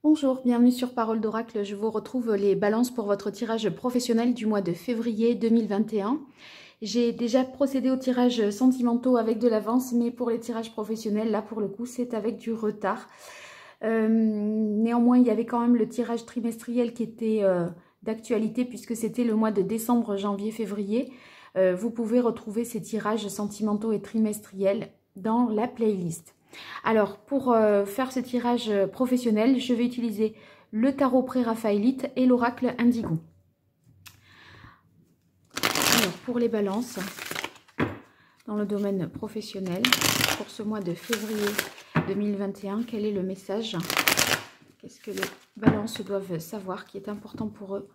Bonjour, bienvenue sur Parole d'Oracle. Je vous retrouve les balances pour votre tirage professionnel du mois de février 2021. J'ai déjà procédé aux tirages sentimentaux avec de l'avance, mais pour les tirages professionnels, là pour le coup, c'est avec du retard. Néanmoins, il y avait quand même le tirage trimestriel qui était d'actualité puisque c'était le mois de décembre, janvier, février. Vous pouvez retrouver ces tirages sentimentaux et trimestriels dans la playlist. Alors, pour faire ce tirage professionnel, je vais utiliser le tarot pré-raphaélite et l'oracle indigo. Alors, pour les balances, dans le domaine professionnel, pour ce mois de février 2021, quel est le message? Qu'est-ce que les balances doivent savoir qui est important pour eux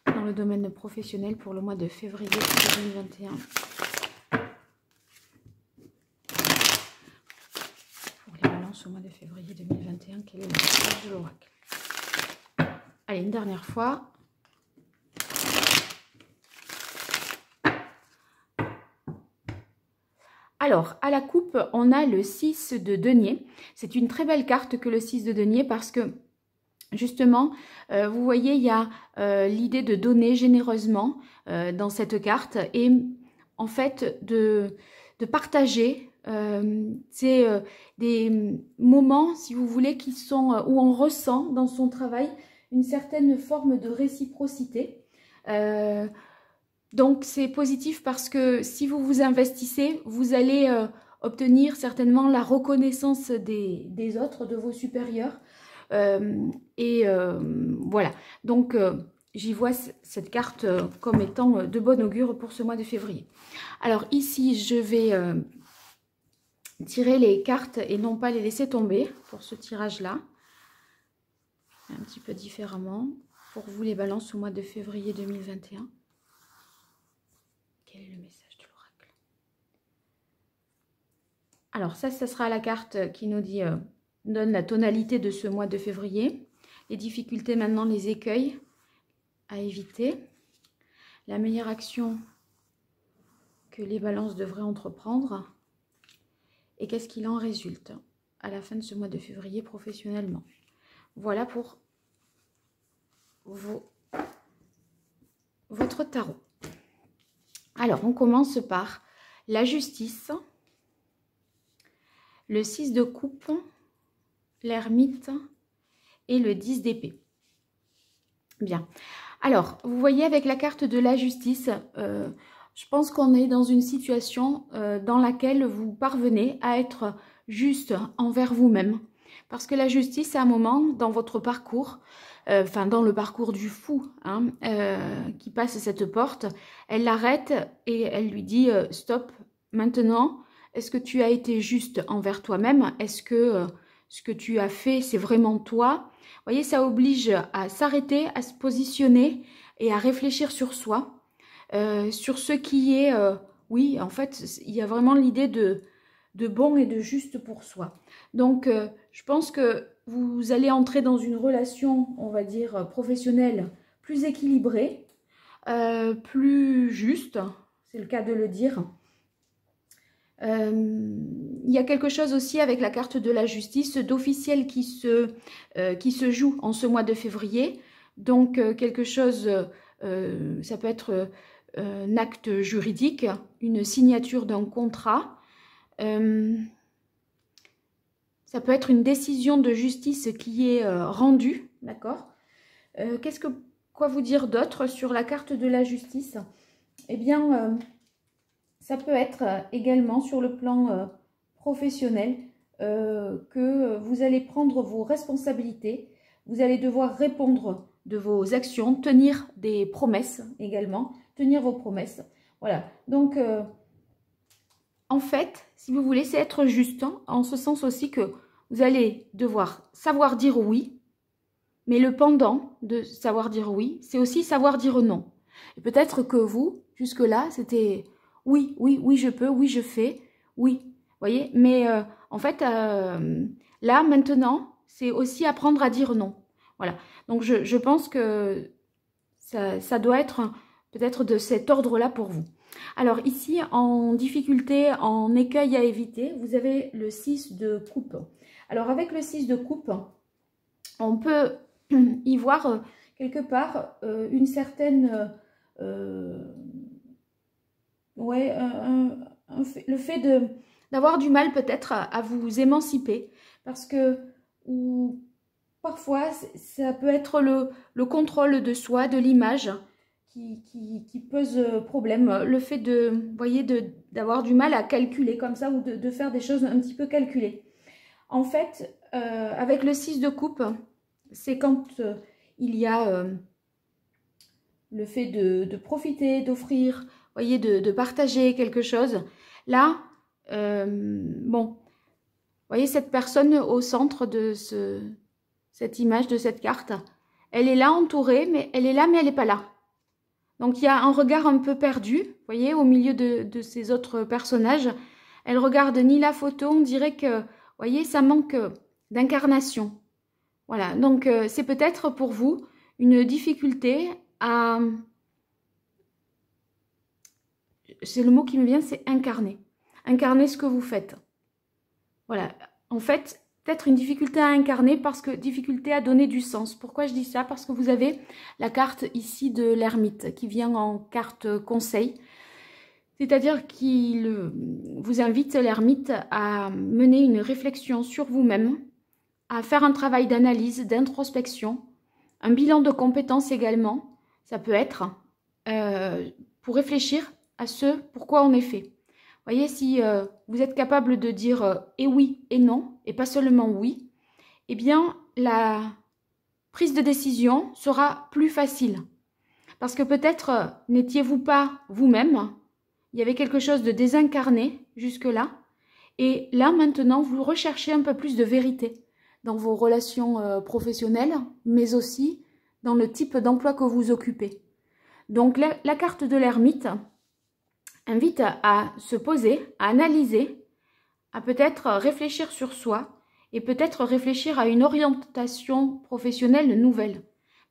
dans le domaine professionnel pour le mois de février 2021? Au mois de février 2021, quel est le message de l'oracle? Allez, une dernière fois. Alors, à la coupe, on a le 6 de denier. C'est une très belle carte que le 6 de denier parce que, justement, vous voyez, il y a l'idée de donner généreusement dans cette carte et, en fait, de partager. C'est des moments, si vous voulez, qui sont où on ressent dans son travail une certaine forme de réciprocité. Donc c'est positif parce que si vous vous investissez, vous allez obtenir certainement la reconnaissance des autres, de vos supérieurs. Voilà, donc j'y vois cette carte comme étant de bon augure pour ce mois de février. Alors ici, je vais tirer les cartes et non pas les laisser tomber pour ce tirage-là. Un petit peu différemment. Pour vous, les balances au mois de février 2021. Quel est le message de l'oracle? Alors ça sera la carte qui nous dit, donne la tonalité de ce mois de février. Les difficultés maintenant, les écueils à éviter. La meilleure action que les balances devraient entreprendre. Et qu'est-ce qu'il en résulte à la fin de ce mois de février professionnellement? Voilà pour votre tarot. Alors, on commence par la justice, le 6 de coupe, l'ermite et le 10 d'épée. Bien. Alors, vous voyez avec la carte de la justice, je pense qu'on est dans une situation dans laquelle vous parvenez à être juste envers vous-même. Parce que la justice, à un moment dans votre parcours, enfin dans le parcours du fou hein, qui passe cette porte, elle l'arrête et elle lui dit stop, maintenant, est-ce que tu as été juste envers toi-même? Est-ce que ce que tu as fait, c'est vraiment toi? Vous voyez, ça oblige à s'arrêter, à se positionner et à réfléchir sur soi. Sur ce qui est, oui, en fait, il y a vraiment l'idée de bon et de juste pour soi. Donc, je pense que vous allez entrer dans une relation, on va dire, professionnelle plus équilibrée, plus juste, c'est le cas de le dire. Il y a quelque chose aussi avec la carte de la justice d'officiel qui se joue en ce mois de février. Donc, quelque chose, ça peut être un acte juridique, une signature d'un contrat. Ça peut être une décision de justice qui est rendue, d'accord? Quoi vous dire d'autre sur la carte de la justice? Eh bien, ça peut être également sur le plan professionnel que vous allez prendre vos responsabilités, vous allez devoir répondre de vos actions, tenir des promesses également, tenir vos promesses. Voilà, donc en fait, si vous voulez, c'est être juste, hein, en ce sens aussi que vous allez devoir savoir dire oui, mais le pendant de savoir dire oui, c'est aussi savoir dire non. Et peut-être que vous, jusque-là, c'était oui, oui, oui, je peux, oui, je fais, oui. Vous voyez, mais en fait, là, maintenant, c'est aussi apprendre à dire non. Voilà. Donc, je pense que ça doit être peut-être de cet ordre-là pour vous. Alors ici, en difficulté, en écueil à éviter, vous avez le 6 de coupe. Alors avec le 6 de coupe, on peut y voir quelque part une certaine... le fait d'avoir du mal peut-être à vous émanciper. Parce que parfois, ça peut être le contrôle de soi, de l'image qui pose problème. Le fait vous voyez, d'avoir du mal à calculer comme ça ou de faire des choses un petit peu calculées. En fait, avec le 6 de coupe, c'est quand il y a le fait de profiter, d'offrir, voyez, de partager quelque chose. Là, bon, vous voyez cette personne au centre de cette image, de cette carte. Elle est là entourée, mais elle est là, mais elle n'est pas là. Donc, il y a un regard un peu perdu, vous voyez, au milieu de ces autres personnages. Elle regarde ni la photo, on dirait que, vous voyez, ça manque d'incarnation. Voilà, donc c'est peut-être pour vous une difficulté à... C'est le mot qui me vient, c'est incarner. Incarner ce que vous faites. Voilà, en fait, peut-être une difficulté à incarner parce que difficulté à donner du sens. Pourquoi je dis ça? Parce que vous avez la carte ici de l'ermite qui vient en carte conseil. C'est-à-dire qu'il vous invite, l'ermite, à mener une réflexion sur vous-même, à faire un travail d'analyse, d'introspection, un bilan de compétences également, ça peut être, pour réfléchir à ce pourquoi on est fait. Voyez, si vous êtes capable de dire et oui et non, et pas seulement oui, eh bien, la prise de décision sera plus facile. Parce que peut-être n'étiez-vous pas vous-même, il y avait quelque chose de désincarné jusque-là, et là, maintenant, vous recherchez un peu plus de vérité dans vos relations professionnelles, mais aussi dans le type d'emploi que vous occupez. Donc, la carte de l'ermite invite à se poser, à analyser, à peut-être réfléchir sur soi et peut-être réfléchir à une orientation professionnelle nouvelle.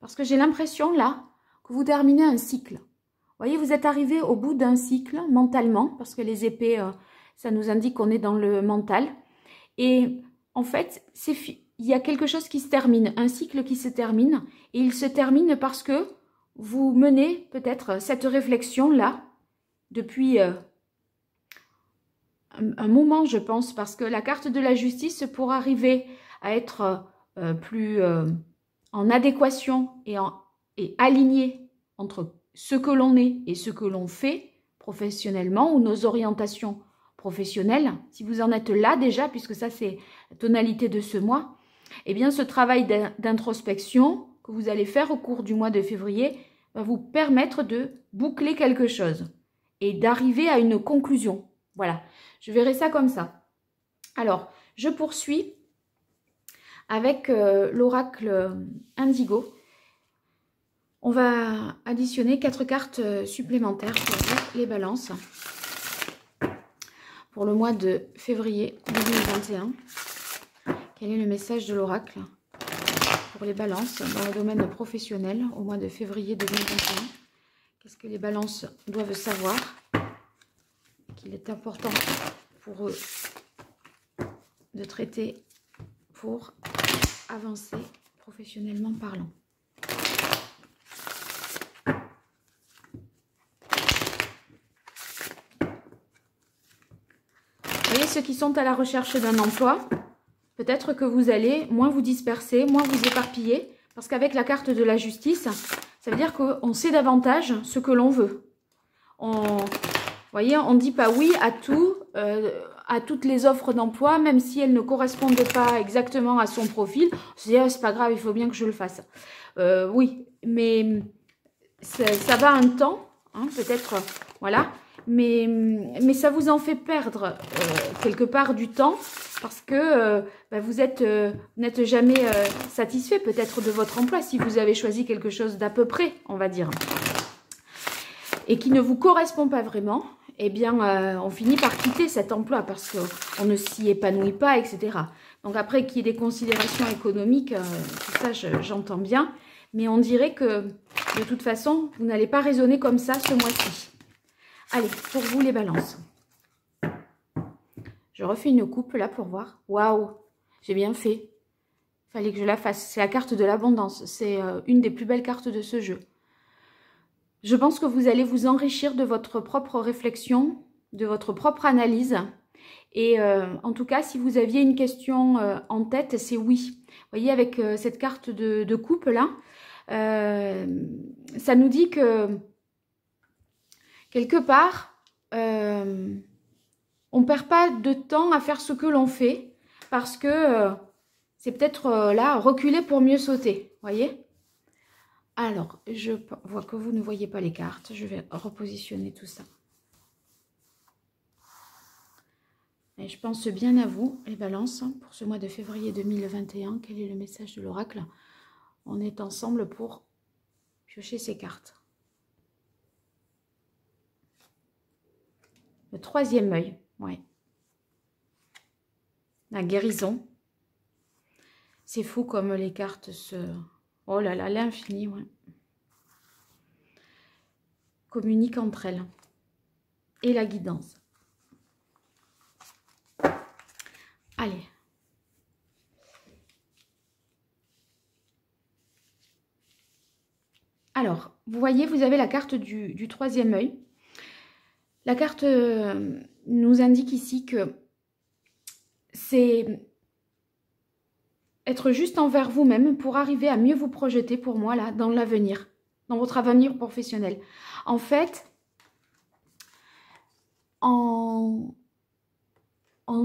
Parce que j'ai l'impression là que vous terminez un cycle. Vous voyez, vous êtes arrivé au bout d'un cycle mentalement, parce que les épées, ça nous indique qu'on est dans le mental. Et en fait, il y a quelque chose qui se termine, un cycle qui se termine, et il se termine parce que vous menez peut-être cette réflexion-là depuis un moment, je pense, parce que la carte de la justice, pour arriver à être plus en adéquation et aligné entre ce que l'on est et ce que l'on fait professionnellement ou nos orientations professionnelles, si vous en êtes là déjà, puisque ça c'est la tonalité de ce mois, eh bien ce travail d'introspection que vous allez faire au cours du mois de février va vous permettre de boucler quelque chose et d'arriver à une conclusion. Voilà, je verrai ça comme ça. Alors, je poursuis avec l'oracle Indigo. On va additionner 4 cartes supplémentaires pour vous, les balances, pour le mois de février 2021. Quel est le message de l'oracle pour les balances dans le domaine professionnel au mois de février 2021? Qu'est-ce que les balances doivent savoir qu'il est important pour eux de traiter pour avancer professionnellement parlant? Vous voyez, ceux qui sont à la recherche d'un emploi, peut-être que vous allez moins vous disperser, moins vous éparpiller, parce qu'avec la carte de la justice, ça veut dire qu'on sait davantage ce que l'on veut. Vous voyez, on ne dit pas oui à tout, à toutes les offres d'emploi, même si elles ne correspondent pas exactement à son profil. On se dit, oh, c'est pas grave, il faut bien que je le fasse. Oui, mais ça va un temps, hein, peut-être, voilà. Mais ça vous en fait perdre quelque part du temps parce que vous n'êtes jamais satisfait peut-être de votre emploi si vous avez choisi quelque chose d'à peu près, on va dire, et qui ne vous correspond pas vraiment. Eh bien, on finit par quitter cet emploi parce qu'on ne s'y épanouit pas, etc. Donc après, qu'il y ait des considérations économiques, tout ça, j'entends bien, mais on dirait que de toute façon, vous n'allez pas raisonner comme ça ce mois-ci. Allez, pour vous les balances. Je refais une coupe là pour voir. Waouh, j'ai bien fait. Fallait que je la fasse. C'est la carte de l'abondance. C'est une des plus belles cartes de ce jeu. Je pense que vous allez vous enrichir de votre propre réflexion, de votre propre analyse. Et en tout cas, si vous aviez une question en tête, c'est oui. Vous voyez, avec cette carte de coupe là, ça nous dit que quelque part, on ne perd pas de temps à faire ce que l'on fait parce que c'est peut-être là, reculer pour mieux sauter. Vous voyez? Alors, je vois que vous ne voyez pas les cartes. Je vais repositionner tout ça. Et je pense bien à vous, les balances, pour ce mois de février 2021. Quel est le message de l'oracle? On est ensemble pour piocher ces cartes. Le troisième œil, ouais. La guérison. C'est fou comme les cartes se... Oh là là, l'infini, ouais. Communiquent entre elles. Et la guidance. Allez. Alors, vous voyez, vous avez la carte du troisième œil. La carte nous indique ici que c'est être juste envers vous-même pour arriver à mieux vous projeter pour moi, là, dans l'avenir, dans votre avenir professionnel. En fait, en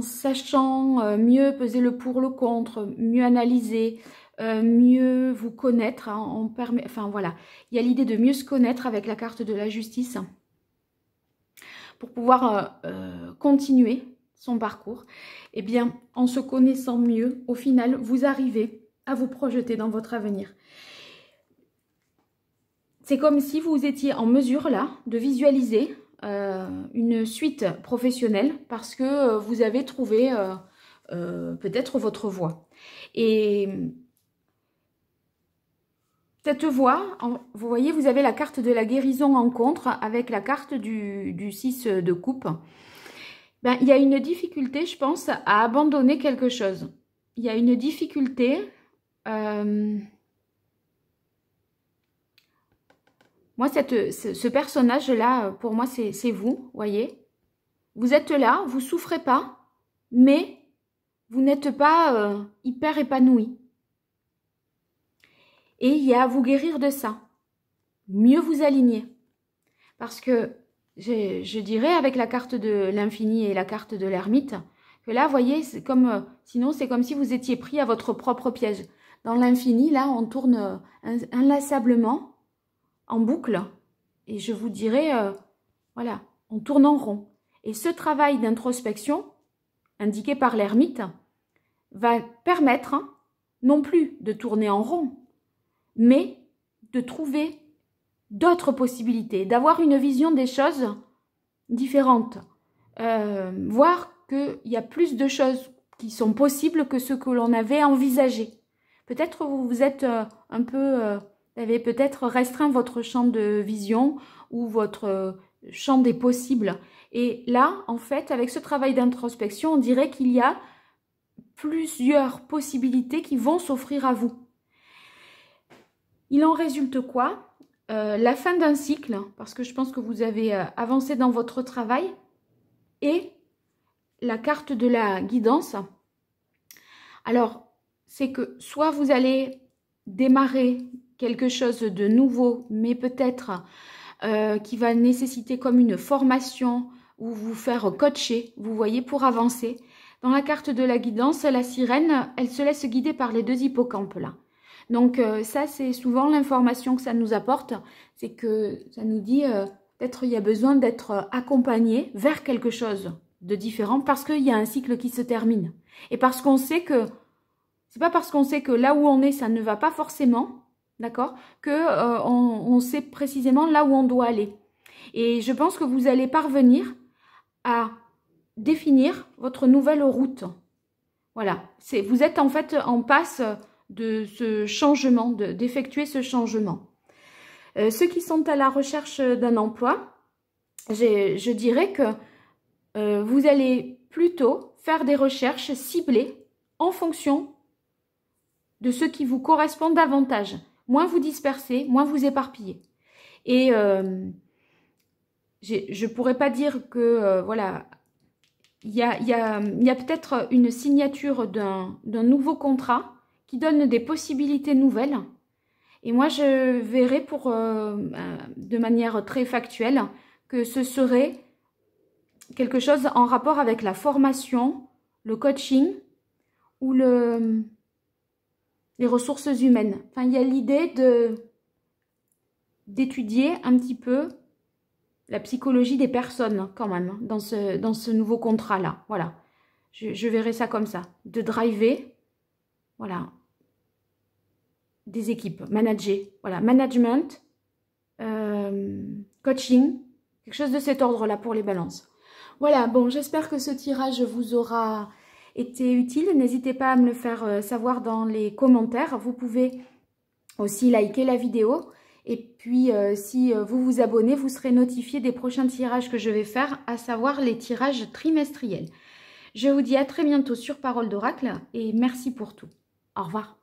sachant mieux peser le pour, le contre, mieux analyser, mieux vous connaître, hein, enfin voilà, il y a l'idée de mieux se connaître avec la carte de la justice pour pouvoir continuer son parcours. Eh bien, en se connaissant mieux, au final, vous arrivez à vous projeter dans votre avenir. C'est comme si vous étiez en mesure, là, de visualiser une suite professionnelle parce que vous avez trouvé peut-être votre voie. Et cette voie, vous voyez, vous avez la carte de la guérison en contre avec la carte du 6 de coupe. Ben, il y a une difficulté, je pense, à abandonner quelque chose. Il y a une difficulté... Moi, ce personnage-là, pour moi, c'est vous, voyez. Vous êtes là, vous souffrez pas, mais vous n'êtes pas hyper épanoui. Et il y a à vous guérir de ça. Mieux vous aligner. Parce que, je dirais, avec la carte de l'infini et la carte de l'ermite, que là, vous voyez, c'est comme, sinon, c'est comme si vous étiez pris à votre propre piège. Dans l'infini, là, on tourne inlassablement, en boucle, et je vous dirais, voilà, on tourne en rond. Et ce travail d'introspection, indiqué par l'ermite, va permettre, hein, non plus de tourner en rond, mais de trouver d'autres possibilités, d'avoir une vision des choses différentes, voir qu'il y a plus de choses qui sont possibles que ce que l'on avait envisagé. Peut-être vous vous êtes un peu... vous avez peut-être restreint votre champ de vision ou votre champ des possibles. Et là, en fait, avec ce travail d'introspection, on dirait qu'il y a plusieurs possibilités qui vont s'offrir à vous. Il en résulte quoi? La fin d'un cycle, parce que je pense que vous avez avancé dans votre travail, et la carte de la guidance. Alors, c'est que soit vous allez démarrer quelque chose de nouveau, mais peut-être qui va nécessiter comme une formation ou vous faire coacher, vous voyez, pour avancer. Dans la carte de la guidance, la sirène, elle se laisse guider par les deux hippocampes là. Donc ça, c'est souvent l'information que ça nous apporte, c'est que ça nous dit peut-être il y a besoin d'être accompagné vers quelque chose de différent parce qu'il y a un cycle qui se termine. Et parce qu'on sait que, c'est pas parce qu'on sait que là où on est, ça ne va pas forcément, d'accord, que on sait précisément là où on doit aller. Et je pense que vous allez parvenir à définir votre nouvelle route. Voilà, vous êtes en fait en passe de ce changement, d'effectuer ce changement. Ceux qui sont à la recherche d'un emploi, je dirais que vous allez plutôt faire des recherches ciblées en fonction de ce qui vous correspond davantage. Moins vous dispersez, moins vous éparpillez. Et je ne pourrais pas dire que, voilà, il y a peut-être une signature d'un nouveau contrat qui donne des possibilités nouvelles. Et moi, je verrais de manière très factuelle que ce serait quelque chose en rapport avec la formation, le coaching ou les ressources humaines. Enfin, il y a l'idée d'étudier un petit peu la psychologie des personnes quand même dans ce nouveau contrat-là. Voilà, je verrais ça comme ça. De driver, voilà, des équipes, manager, voilà, management, coaching, quelque chose de cet ordre-là pour les balances. Voilà, bon, j'espère que ce tirage vous aura été utile. N'hésitez pas à me le faire savoir dans les commentaires. Vous pouvez aussi liker la vidéo. Et puis, si vous vous abonnez, vous serez notifié des prochains tirages que je vais faire, à savoir les tirages trimestriels. Je vous dis à très bientôt sur Parole d'Oracle et merci pour tout. Au revoir.